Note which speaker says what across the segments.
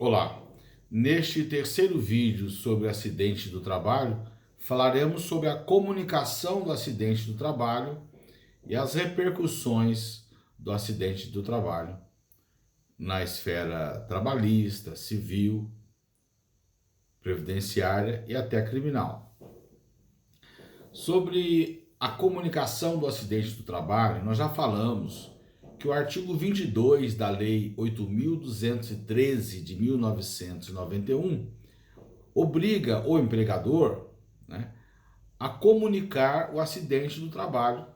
Speaker 1: Olá, neste terceiro vídeo sobre acidente do trabalho, falaremos sobre a comunicação do acidente do trabalho e as repercussões do acidente do trabalho na esfera trabalhista, civil, previdenciária e até criminal. Sobre a comunicação do acidente do trabalho, nós já falamos que o artigo 22 da Lei 8.213 de 1991 obriga o empregador, né, a comunicar o acidente do trabalho.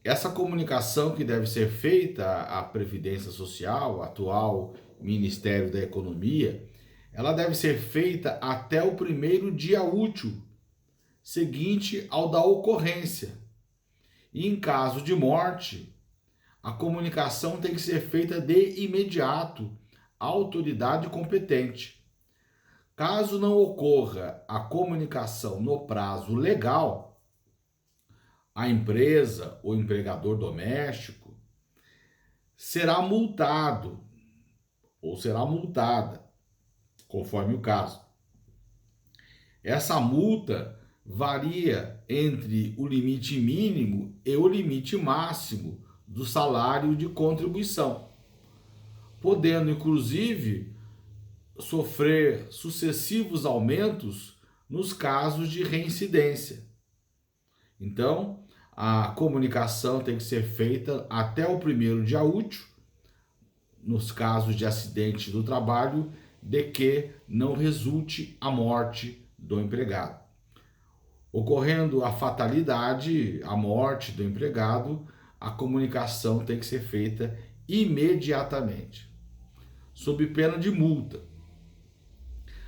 Speaker 1: Essa comunicação que deve ser feita à Previdência Social, atual Ministério da Economia, ela deve ser feita até o primeiro dia útil seguinte ao da ocorrência. E em caso de morte, a comunicação tem que ser feita de imediato à autoridade competente. Caso não ocorra a comunicação no prazo legal, a empresa ou empregador doméstico será multado ou será multada, conforme o caso. Essa multa varia entre o limite mínimo e o limite máximo do salário de contribuição, podendo inclusive sofrer sucessivos aumentos nos casos de reincidência. Então, a comunicação tem que ser feita até o primeiro dia útil, nos casos de acidente do trabalho, de que não resulte a morte do empregado. Ocorrendo a fatalidade, a morte do empregado, a comunicação tem que ser feita imediatamente, sob pena de multa.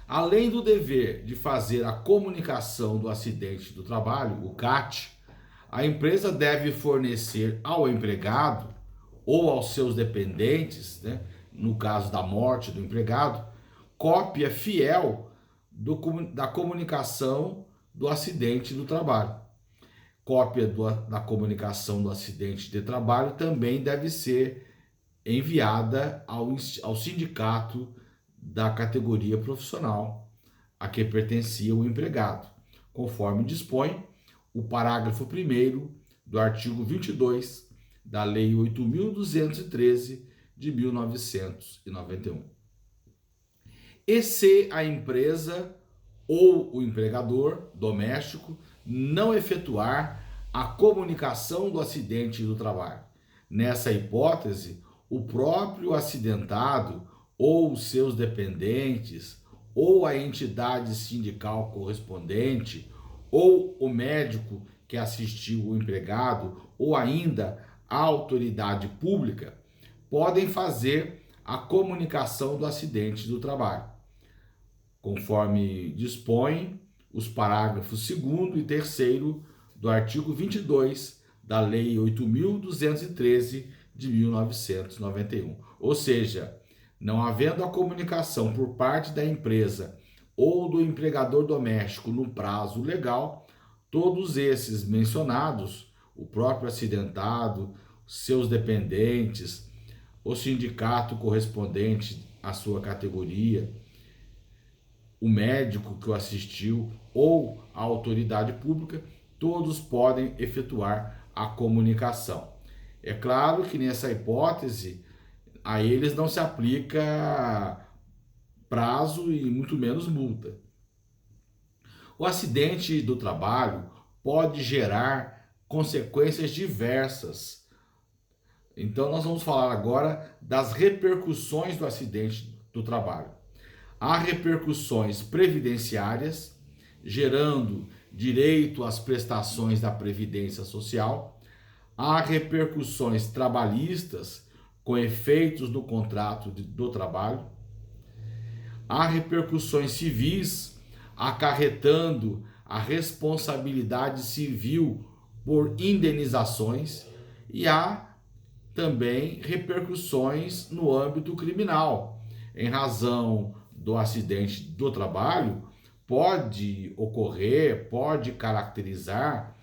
Speaker 1: Além do dever de fazer a comunicação do acidente do trabalho, o CAT, a empresa deve fornecer ao empregado ou aos seus dependentes, né, no caso da morte do empregado, cópia fiel da comunicação do acidente do trabalho. Cópia da comunicação do acidente de trabalho também deve ser enviada ao sindicato da categoria profissional a que pertencia o empregado, conforme dispõe o parágrafo 1º do artigo 22 da Lei 8.213 de 1991. E se a empresa ou o empregador doméstico não efetuar a comunicação do acidente do trabalho? Nessa hipótese, o próprio acidentado ou os seus dependentes, ou a entidade sindical correspondente, ou o médico que assistiu o empregado, ou ainda a autoridade pública, podem fazer a comunicação do acidente do trabalho, conforme dispõem os parágrafos 2º e 3º do artigo 22 da Lei 8.213 de 1991. Ou seja, não havendo a comunicação por parte da empresa ou do empregador doméstico no prazo legal, todos esses mencionados, o próprio acidentado, seus dependentes, o sindicato correspondente à sua categoria, o médico que o assistiu ou a autoridade pública, todos podem efetuar a comunicação. É claro que nessa hipótese a eles não se aplica prazo e muito menos multa. O acidente do trabalho pode gerar consequências diversas. Então nós vamos falar agora das repercussões do acidente do trabalho. Há repercussões previdenciárias, gerando direito às prestações da Previdência Social. Há repercussões trabalhistas, com efeitos no contrato do trabalho. Há repercussões civis, acarretando a responsabilidade civil por indenizações. E há também repercussões no âmbito criminal, em razão do acidente do trabalho, pode ocorrer, pode caracterizar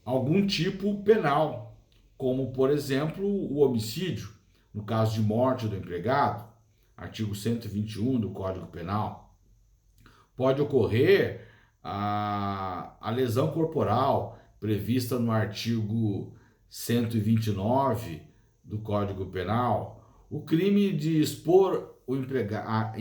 Speaker 1: algum tipo penal, como, por exemplo, o homicídio, no caso de morte do empregado, artigo 121 do Código Penal. Pode ocorrer a lesão corporal prevista no artigo 129 do Código Penal, o crime de expor o empregado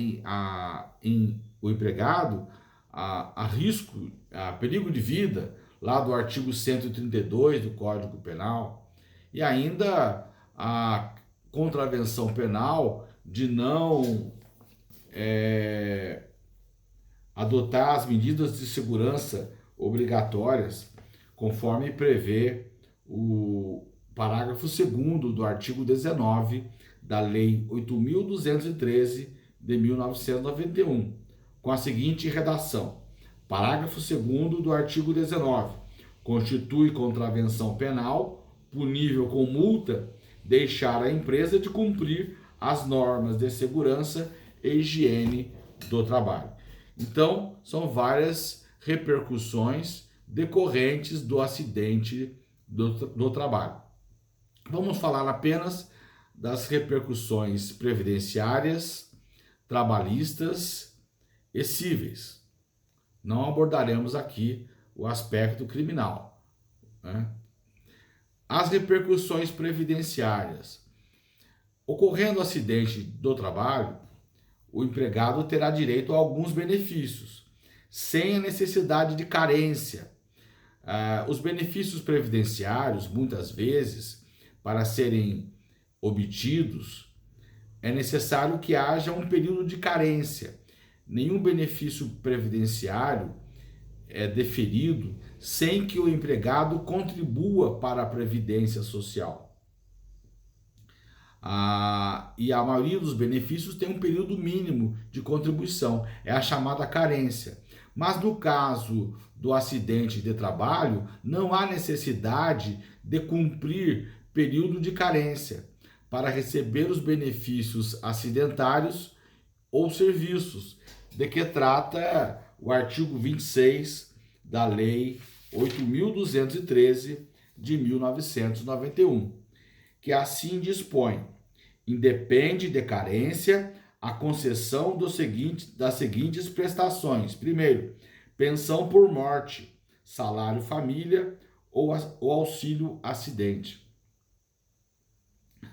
Speaker 1: a risco, a perigo de vida, lá do artigo 132 do Código Penal, e ainda a contravenção penal de não adotar as medidas de segurança obrigatórias, conforme prevê o parágrafo 2º do artigo 19 da Lei 8.213 de 1991, com a seguinte redação: parágrafo 2º do artigo 19. Constitui contravenção penal, punível com multa, deixar a empresa de cumprir as normas de segurança e higiene do trabalho. Então, são várias repercussões decorrentes do acidente do trabalho. Vamos falar apenas das repercussões previdenciárias, trabalhistas e cíveis. Não abordaremos aqui o aspecto criminal, né? As repercussões previdenciárias. Ocorrendo acidente do trabalho, o empregado terá direito a alguns benefícios, sem a necessidade de carência. Os benefícios previdenciários, muitas vezes, para serem obtidos, é necessário que haja um período de carência. Nenhum benefício previdenciário é deferido sem que o empregado contribua para a Previdência Social. E a maioria dos benefícios tem um período mínimo de contribuição, é a chamada carência. Mas no caso do acidente de trabalho, não há necessidade de cumprir período de carência para receber os benefícios acidentários ou serviços, de que trata o artigo 26 da Lei 8.213 de 1991, que assim dispõe: independe de carência a concessão das seguintes prestações. Primeiro, pensão por morte, salário família ou auxílio acidente.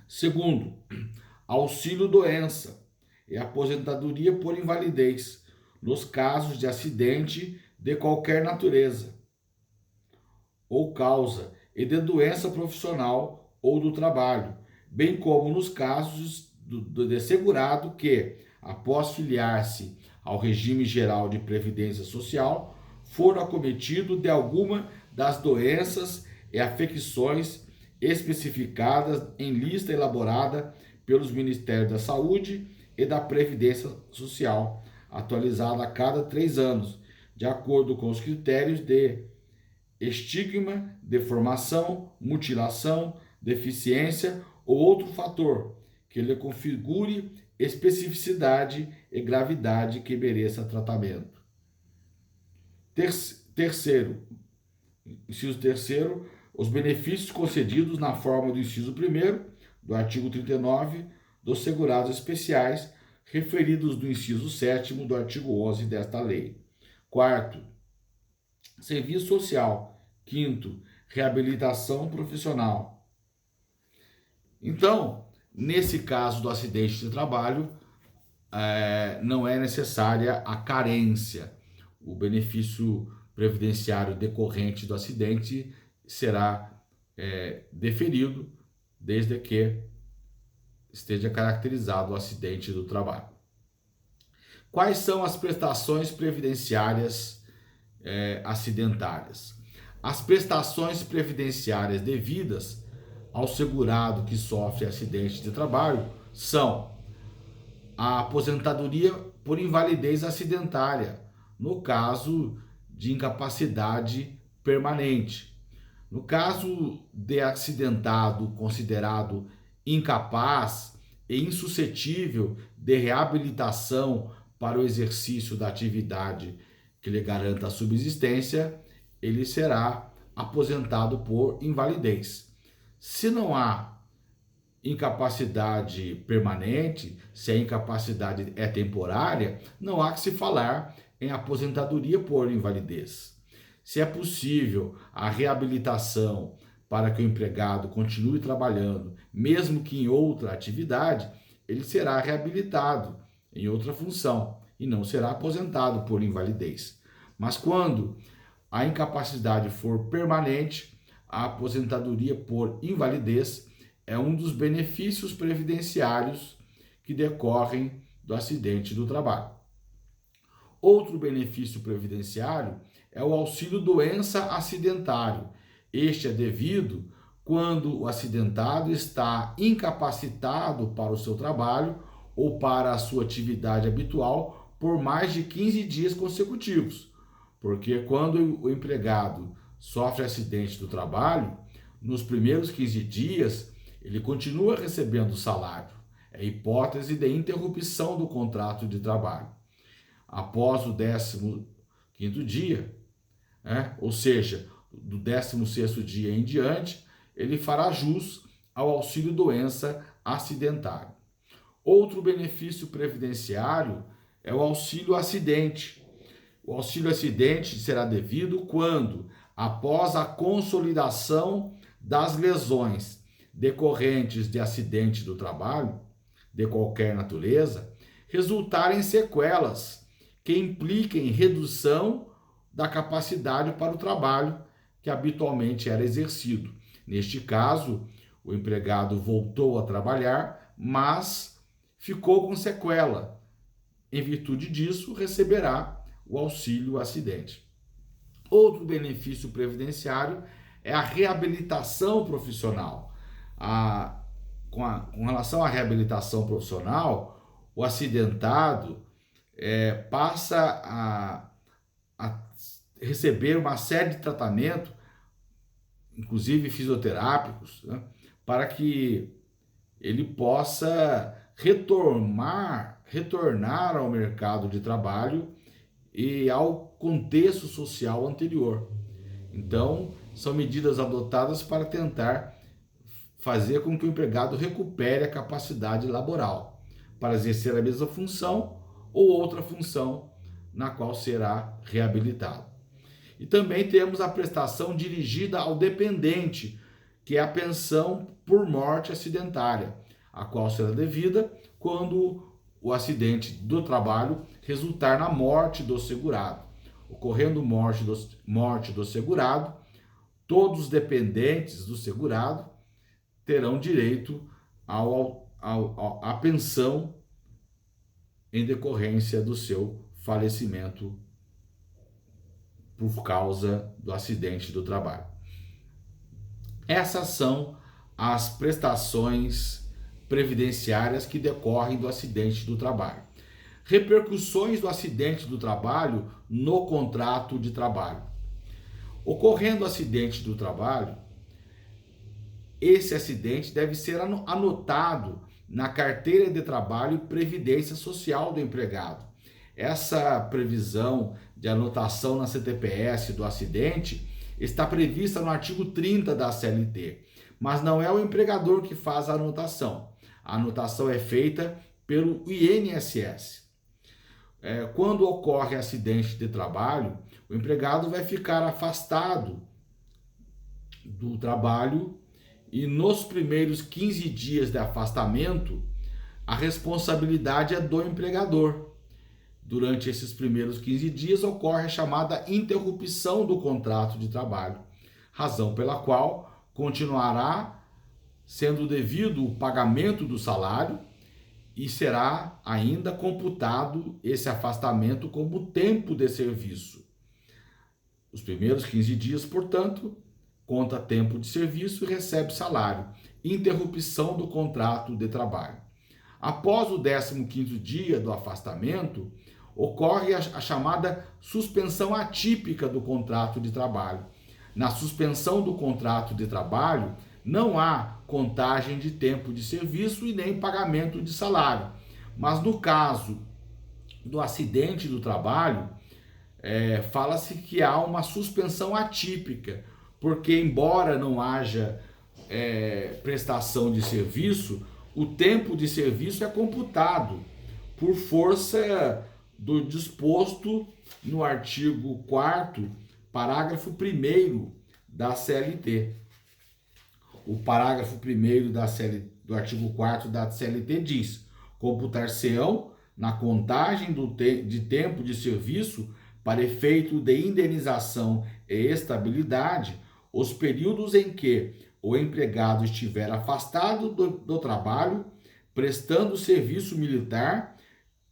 Speaker 1: Segundo, auxílio doença e aposentadoria por invalidez, nos casos de acidente de qualquer natureza ou causa e de doença profissional ou do trabalho, bem como nos casos de segurado que, após filiar-se ao regime geral de previdência social, for acometido de alguma das doenças e afecções especificadas em lista elaborada pelos Ministérios da Saúde e da Previdência Social, atualizada a cada 3 anos, de acordo com os critérios de estigma, deformação, mutilação, deficiência ou outro fator que lhe configure especificidade e gravidade que mereça tratamento. Terceiro, inciso terceiro, os benefícios concedidos na forma do inciso 1º do artigo 39 dos segurados especiais, referidos no inciso 7º do artigo 11 desta lei. Quarto, serviço social. Quinto, reabilitação profissional. Então, nesse caso do acidente de trabalho, não é necessária a carência. O benefício previdenciário decorrente do acidente será deferido desde que esteja caracterizado o acidente do trabalho. Quais são as prestações previdenciárias acidentárias? As prestações previdenciárias devidas ao segurado que sofre acidente de trabalho são a aposentadoria por invalidez acidentária, no caso de incapacidade permanente. No caso de acidentado considerado incapaz e insuscetível de reabilitação para o exercício da atividade que lhe garanta a subsistência, ele será aposentado por invalidez. Se não há incapacidade permanente, se a incapacidade é temporária, não há que se falar em aposentadoria por invalidez. Se é possível a reabilitação para que o empregado continue trabalhando, mesmo que em outra atividade, ele será reabilitado em outra função e não será aposentado por invalidez. Mas quando a incapacidade for permanente, a aposentadoria por invalidez é um dos benefícios previdenciários que decorrem do acidente do trabalho. Outro benefício previdenciário é o auxílio doença acidentário. Este é devido quando o acidentado está incapacitado para o seu trabalho ou para a sua atividade habitual por mais de 15 dias consecutivos. Porque quando o empregado sofre acidente do trabalho, nos primeiros 15 dias, ele continua recebendo salário. É hipótese de interrupção do contrato de trabalho. Após o 15º dia, ou seja, do 16º dia em diante, ele fará jus ao auxílio doença acidentário. Outro benefício previdenciário é o auxílio acidente. O auxílio acidente será devido quando, após a consolidação das lesões decorrentes de acidente do trabalho, de qualquer natureza, resultarem sequelas que impliquem redução da capacidade para o trabalho que habitualmente era exercido. Neste caso, o empregado voltou a trabalhar, mas ficou com sequela. Em virtude disso, receberá o auxílio acidente. Outro benefício previdenciário é a reabilitação profissional. Com relação à reabilitação profissional, o acidentado passa a receber uma série de tratamento, inclusive fisioterápicos, para que ele possa retornar ao mercado de trabalho e ao contexto social anterior. Então, são medidas adotadas para tentar fazer com que o empregado recupere a capacidade laboral para exercer a mesma função ou outra função na qual será reabilitado. E também temos a prestação dirigida ao dependente, que é a pensão por morte acidentária, a qual será devida quando o acidente do trabalho resultar na morte do segurado. Ocorrendo morte do segurado, todos os dependentes do segurado terão direito à pensão em decorrência do seu falecimento por causa do acidente do trabalho. Essas são as prestações previdenciárias que decorrem do acidente do trabalho. Repercussões do acidente do trabalho no contrato de trabalho. Ocorrendo o acidente do trabalho, esse acidente deve ser anotado na carteira de trabalho e previdência social do empregado. Essa previsão de anotação na CTPS do acidente está prevista no artigo 30 da CLT, mas não é o empregador que faz a anotação. A anotação é feita pelo INSS. Quando ocorre acidente de trabalho, o empregado vai ficar afastado do trabalho e nos primeiros 15 dias de afastamento, a responsabilidade é do empregador. Durante esses primeiros 15 dias ocorre a chamada interrupção do contrato de trabalho, razão pela qual continuará sendo devido o pagamento do salário e será ainda computado esse afastamento como tempo de serviço. Os primeiros 15 dias, portanto, conta tempo de serviço e recebe salário. Interrupção do contrato de trabalho. Após o 15º dia do afastamento, ocorre a chamada suspensão atípica do contrato de trabalho. Na suspensão do contrato de trabalho, não há contagem de tempo de serviço e nem pagamento de salário. Mas no caso do acidente do trabalho, fala-se que há uma suspensão atípica, porque embora não haja prestação de serviço, o tempo de serviço é computado por força do disposto no artigo 4º, parágrafo 1º da CLT. O parágrafo 1º do artigo 4º da CLT diz: computar-se-ão na contagem de tempo de serviço para efeito de indenização e estabilidade os períodos em que o empregado estiver afastado do trabalho, prestando serviço militar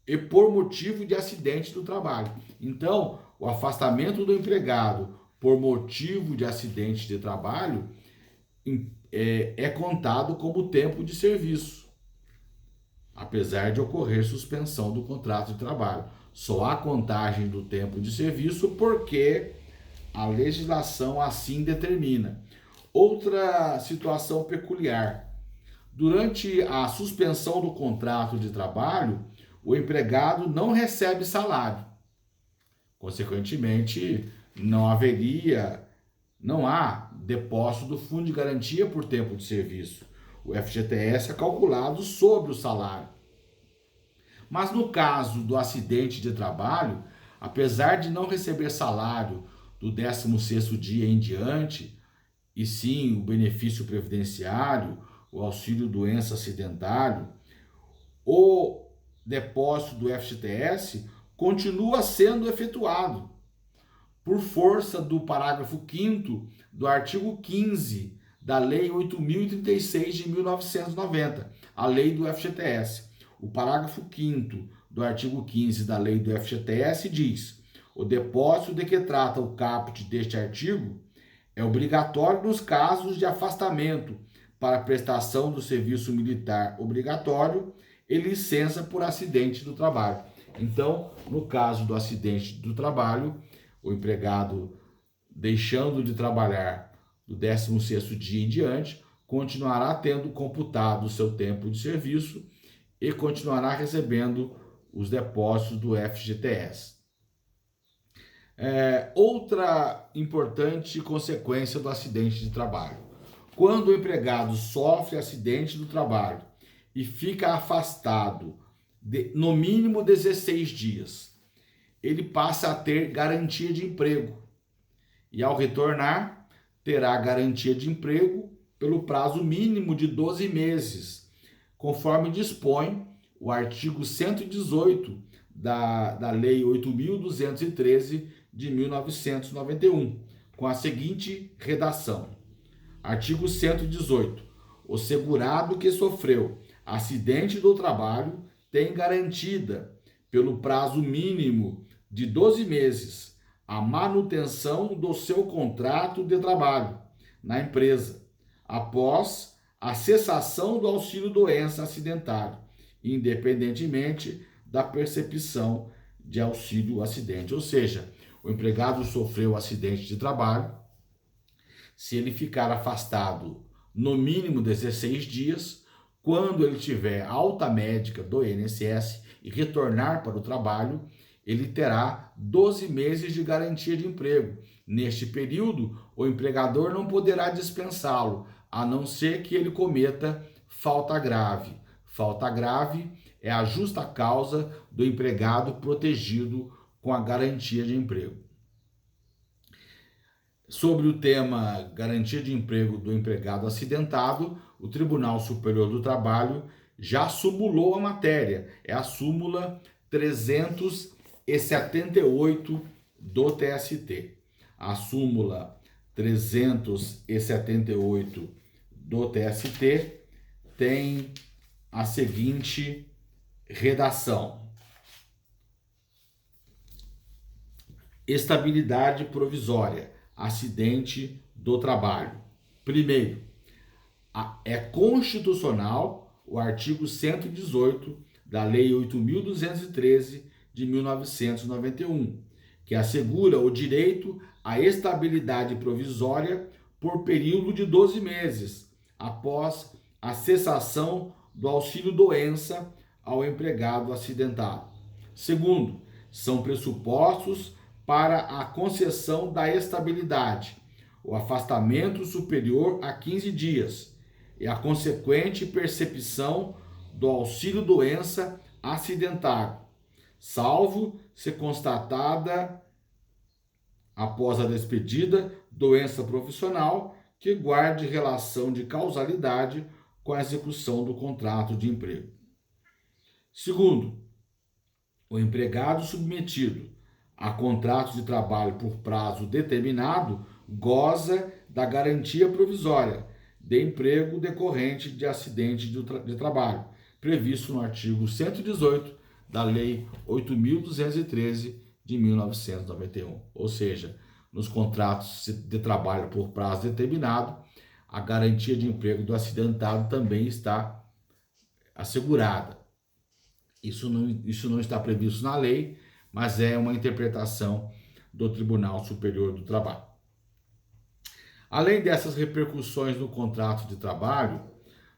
Speaker 1: e por motivo de acidente do trabalho. Então, o afastamento do empregado por motivo de acidente de trabalho é contado como tempo de serviço, apesar de ocorrer suspensão do contrato de trabalho. Só há contagem do tempo de serviço porque a legislação assim determina. Outra situação peculiar: durante a suspensão do contrato de trabalho, o empregado não recebe salário. Consequentemente, não há depósito do fundo de garantia por tempo de serviço. O FGTS é calculado sobre o salário. Mas no caso do acidente de trabalho, apesar de não receber salário do 16º dia em diante, e sim o benefício previdenciário, o auxílio doença acidentário, o depósito do FGTS continua sendo efetuado por força do parágrafo 5º do artigo 15 da Lei 8.036 de 1990, a lei do FGTS. O parágrafo 5º do artigo 15 da lei do FGTS diz: o depósito de que trata o caput deste artigo é obrigatório nos casos de afastamento para prestação do serviço militar obrigatório e licença por acidente do trabalho. Então, no caso do acidente do trabalho, o empregado deixando de trabalhar do 16º dia em diante, continuará tendo computado o seu tempo de serviço e continuará recebendo os depósitos do FGTS. Outra importante consequência do acidente de trabalho: quando o empregado sofre acidente do trabalho e fica afastado no mínimo 16 dias, ele passa a ter garantia de emprego e, ao retornar, terá garantia de emprego pelo prazo mínimo de 12 meses, conforme dispõe o artigo 118 da Lei 8.213 de 1991, com a seguinte redação: artigo 118. O segurado que sofreu acidente do trabalho tem garantida, pelo prazo mínimo de 12 meses, a manutenção do seu contrato de trabalho na empresa, após a cessação do auxílio-doença acidentário, independentemente da percepção de auxílio-acidente. Ou seja, o empregado sofreu acidente de trabalho, se ele ficar afastado no mínimo 16 dias, quando ele tiver alta médica do INSS e retornar para o trabalho, ele terá 12 meses de garantia de emprego. Neste período, o empregador não poderá dispensá-lo, a não ser que ele cometa falta grave. Falta grave é a justa causa do empregado protegido com a garantia de emprego. Sobre o tema garantia de emprego do empregado acidentado, o Tribunal Superior do Trabalho já sumulou a matéria. É a súmula 378 do TST. A súmula 378 do TST tem a seguinte redação: estabilidade provisória, acidente do trabalho. Primeiro, é constitucional o artigo 118 da Lei 8.213 de 1991, que assegura o direito à estabilidade provisória por período de 12 meses, após a cessação do auxílio-doença ao empregado acidentado. Segundo, são pressupostos para a concessão da estabilidade o afastamento superior a 15 dias e a consequente percepção do auxílio-doença acidentário, salvo se constatada, após a despedida, doença profissional que guarde relação de causalidade com a execução do contrato de emprego. Segundo, o empregado submetido a contrato de trabalho por prazo determinado goza da garantia provisória de emprego decorrente de acidente de trabalho, previsto no artigo 118 da Lei 8.213 de 1991. Ou seja, nos contratos de trabalho por prazo determinado, a garantia de emprego do acidentado também está assegurada. Isso não está previsto na lei, mas é uma interpretação do Tribunal Superior do Trabalho. Além dessas repercussões no contrato de trabalho,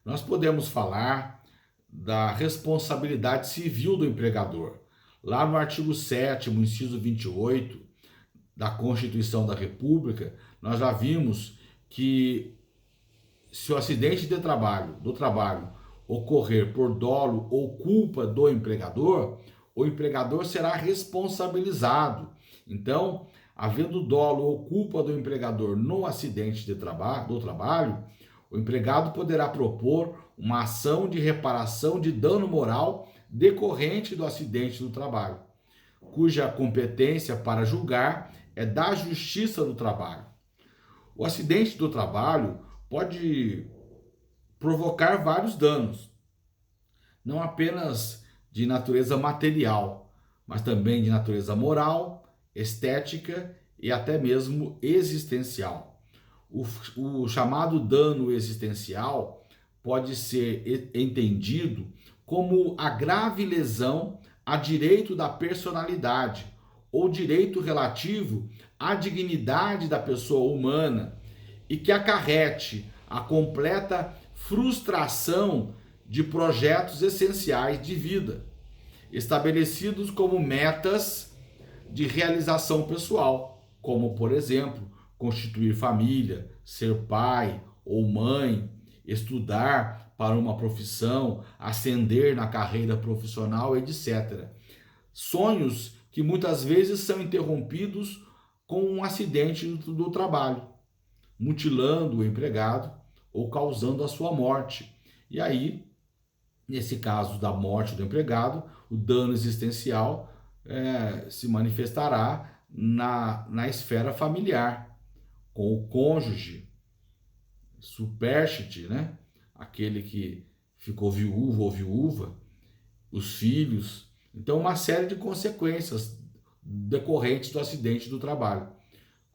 Speaker 1: nós podemos falar da responsabilidade civil do empregador. Lá no artigo 7º, inciso 28 da Constituição da República, nós já vimos que se o acidente do trabalho ocorrer por dolo ou culpa do empregador, o empregador será responsabilizado. Então, havendo dolo ou culpa do empregador no acidente do trabalho, o empregado poderá propor uma ação de reparação de dano moral decorrente do acidente do trabalho, cuja competência para julgar é da Justiça do Trabalho. O acidente do trabalho pode provocar vários danos, não apenas de natureza material, mas também de natureza moral, estética e até mesmo existencial. O chamado dano existencial pode ser entendido como a grave lesão a direito da personalidade ou direito relativo à dignidade da pessoa humana e que acarrete a completa frustração de projetos essenciais de vida, estabelecidos como metas de realização pessoal, como, por exemplo, constituir família, ser pai ou mãe, estudar para uma profissão, ascender na carreira profissional, etc. Sonhos que muitas vezes são interrompidos com um acidente do trabalho, mutilando o empregado ou causando a sua morte. E aí, nesse caso da morte do empregado, o dano existencial se manifestará na esfera familiar, com o cônjuge, superstite, né? Aquele que ficou viúvo ou viúva, os filhos. Então, uma série de consequências decorrentes do acidente do trabalho.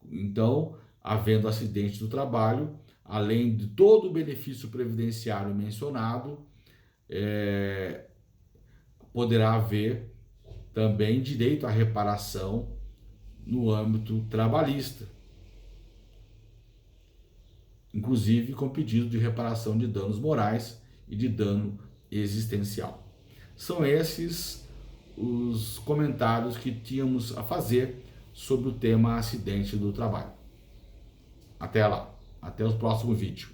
Speaker 1: Então, havendo acidente do trabalho, além de todo o benefício previdenciário mencionado, poderá haver também direito à reparação no âmbito trabalhista, inclusive com pedido de reparação de danos morais e de dano existencial. São esses os comentários que tínhamos a fazer sobre o tema acidente do trabalho. Até lá, até o próximo vídeo.